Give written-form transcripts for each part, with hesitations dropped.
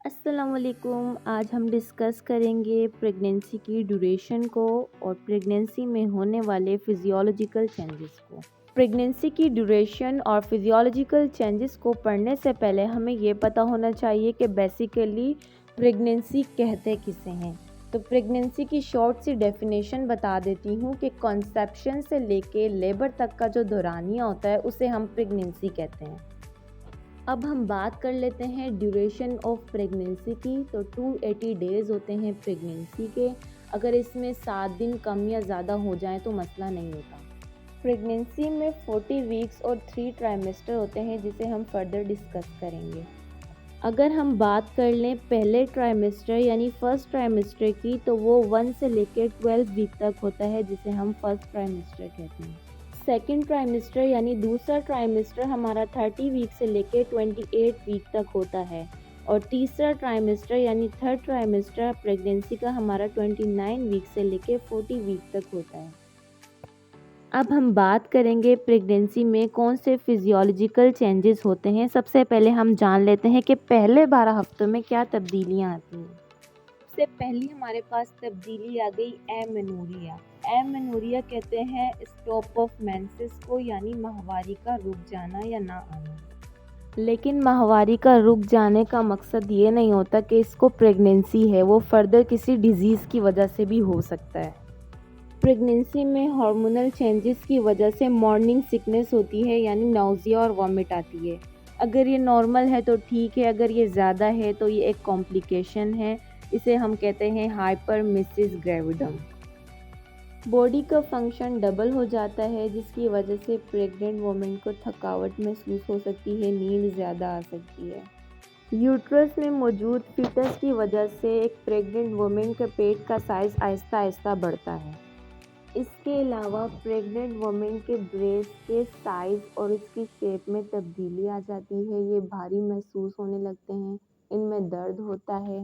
السلام علیکم، آج ہم ڈسکس کریں گے پریگنینسی کی ڈیوریشن کو اور پریگنینسی میں ہونے والے فزیولوجیکل چینجز کو۔ پریگنینسی کی ڈیوریشن اور فزیولوجیکل چینجز کو پڑھنے سے پہلے ہمیں یہ پتہ ہونا چاہیے کہ بیسیکلی پریگنینسی کہتے کسے ہیں۔ تو پریگنینسی کی شارٹ سی ڈیفینیشن بتا دیتی ہوں کہ کنسیپشن سے لے کے لیبر تک کا جو دورانیہ ہوتا ہے اسے ہم پریگنینسی کہتے ہیں۔ اب ہم بات کر لیتے ہیں ڈیوریشن آف پریگنینسی کی۔ تو 280 ڈیز ہوتے ہیں پریگنینسی کے۔ اگر اس میں 7 دن کم یا زیادہ ہو جائیں تو مسئلہ نہیں ہوتا۔ پریگنینسی میں 40 ویکس اور 3 ٹرائمیسٹر ہوتے ہیں جسے ہم فردر ڈسکس کریں گے۔ اگر ہم بات کر لیں پہلے ٹرائمیسٹر یعنی فرسٹ ٹرائمیسٹر کی تو وہ 1 سے لے کے 12 ویک تک ہوتا ہے جسے ہم فرسٹ ٹرائمیسٹر کہتے ہیں۔ سیکنڈ ٹرائمیسٹر یعنی دوسرا ٹرائمیسٹر ہمارا 30 ویک سے لے کے 28 ویک تک ہوتا ہے، اور تیسرا ٹرائمیسٹر یعنی تھرڈ ٹرائمیسٹر پریگنینسی کا ہمارا 29 ویک سے لے کے 40 ویک تک ہوتا ہے۔ اب ہم بات کریں گے پریگنینسی میں کون سے فزیولوجیکل چینجز ہوتے ہیں۔ سب سے پہلے ہم جان لیتے ہیں کہ پہلے 12 ہفتوں میں کیا تبدیلیاں آتی ہیں۔ سب سے پہلی ہمارے پاس تبدیلی آ گئی ایمینوریا۔ ایمینوریا کہتے ہیں اسٹاپ آف مینسس کو، یعنی ماہواری کا رک جانا یا نہ آنا۔ لیکن ماہواری کا رک جانے کا مقصد یہ نہیں ہوتا کہ اس کو پریگنینسی ہے، وہ فردر کسی ڈیزیز کی وجہ سے بھی ہو سکتا ہے۔ پریگنینسی میں ہارمونل چینجز کی وجہ سے مارننگ سکنس ہوتی ہے، یعنی نوزیا اور وامٹ آتی ہے۔ اگر یہ نارمل ہے تو ٹھیک ہے، اگر یہ زیادہ ہے تو یہ ایک کمپلیکیشن ہے، اسے ہم کہتے ہیں ہائپرمیسس گریویڈم۔ باڈی کا فنکشن ڈبل ہو جاتا ہے جس کی وجہ سے پریگننٹ وومن کو تھکاوٹ محسوس ہو سکتی ہے، نیند زیادہ آ سکتی ہے۔ یوٹرس میں موجود فیٹس کی وجہ سے ایک پریگننٹ وومن کے پیٹ کا سائز آہستہ آہستہ بڑھتا ہے۔ اس کے علاوہ پریگننٹ وومن کے بریسٹ کے سائز اور اس کی شیپ میں تبدیلی آ جاتی ہے، یہ بھاری محسوس ہونے لگتے ہیں، ان میں درد ہوتا ہے۔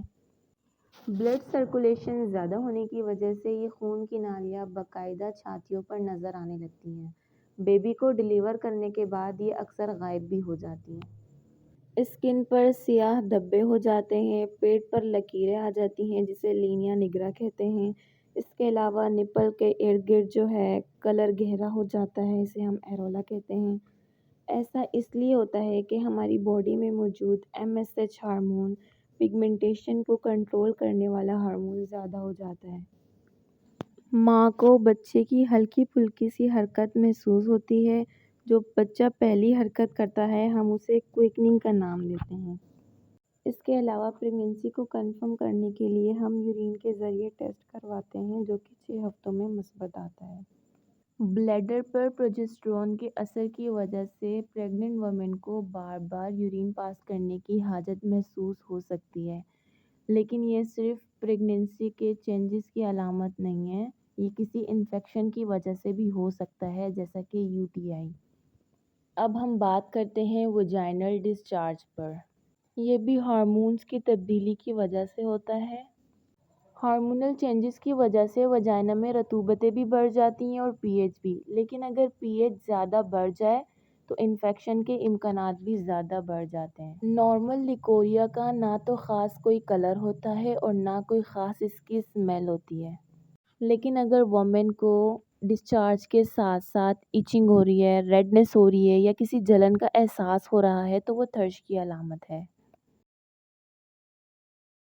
بلڈ سرکولیشن زیادہ ہونے کی وجہ سے یہ خون کی نالیاں باقاعدہ چھاتیوں پر نظر آنے لگتی ہیں۔ بیبی کو ڈیلیور کرنے کے بعد یہ اکثر غائب بھی ہو جاتی ہیں۔ اسکن پر سیاہ دھبے ہو جاتے ہیں، پیٹ پر لکیریں آ جاتی ہیں جسے لینیا نگرا کہتے ہیں۔ اس کے علاوہ نپل کے ارد گرد جو ہے کلر گہرا ہو جاتا ہے، اسے ہم ایرولا کہتے ہیں۔ ایسا اس لیے ہوتا ہے کہ ہماری باڈی میں موجود MSH ہارمون پگمنٹیشن کو کنٹرول کرنے والا ہارمون زیادہ ہو جاتا ہے۔ ماں کو بچے کی ہلکی پھلکی سی حرکت محسوس ہوتی ہے۔ جو بچہ پہلی حرکت کرتا ہے ہم اسے کوئکننگ کا نام دیتے ہیں۔ اس کے علاوہ پریگنینسی کو کنفرم کرنے کے لیے ہم یورین کے ذریعے ٹیسٹ کرواتے ہیں جو کہ 6 ہفتوں میں مثبت آتا ہے۔ بلیڈر پر پروجسٹرون کے اثر کی وجہ سے پریگننٹ وومن کو بار بار یورین پاس کرنے کی حاجت محسوس ہو سکتی ہے، لیکن یہ صرف پریگنینسی کے چینجز کی علامت نہیں ہے، یہ کسی انفیکشن کی وجہ سے بھی ہو سکتا ہے جیسا کہ UTI۔ اب ہم بات کرتے ہیں ویجائنل ڈسچارج پر۔ یہ بھی ہارمونز کی تبدیلی کی وجہ سے ہوتا ہے۔ ہارمونل چینجز کی وجہ سے ویجائنا میں رطوبتیں بھی بڑھ جاتی ہیں اور pH بھی، لیکن اگر pH زیادہ بڑھ جائے تو انفیکشن کے امکانات بھی زیادہ بڑھ جاتے ہیں۔ نارمل لیکوریا کا نہ تو خاص کوئی کلر ہوتا ہے اور نہ کوئی خاص اس کی اسمیل ہوتی ہے، لیکن اگر وومن کو ڈسچارج کے ساتھ ساتھ ایچنگ ہو رہی ہے، ریڈنس ہو رہی ہے یا کسی جلن کا احساس ہو رہا ہے تو وہ تھرش کی علامت ہے۔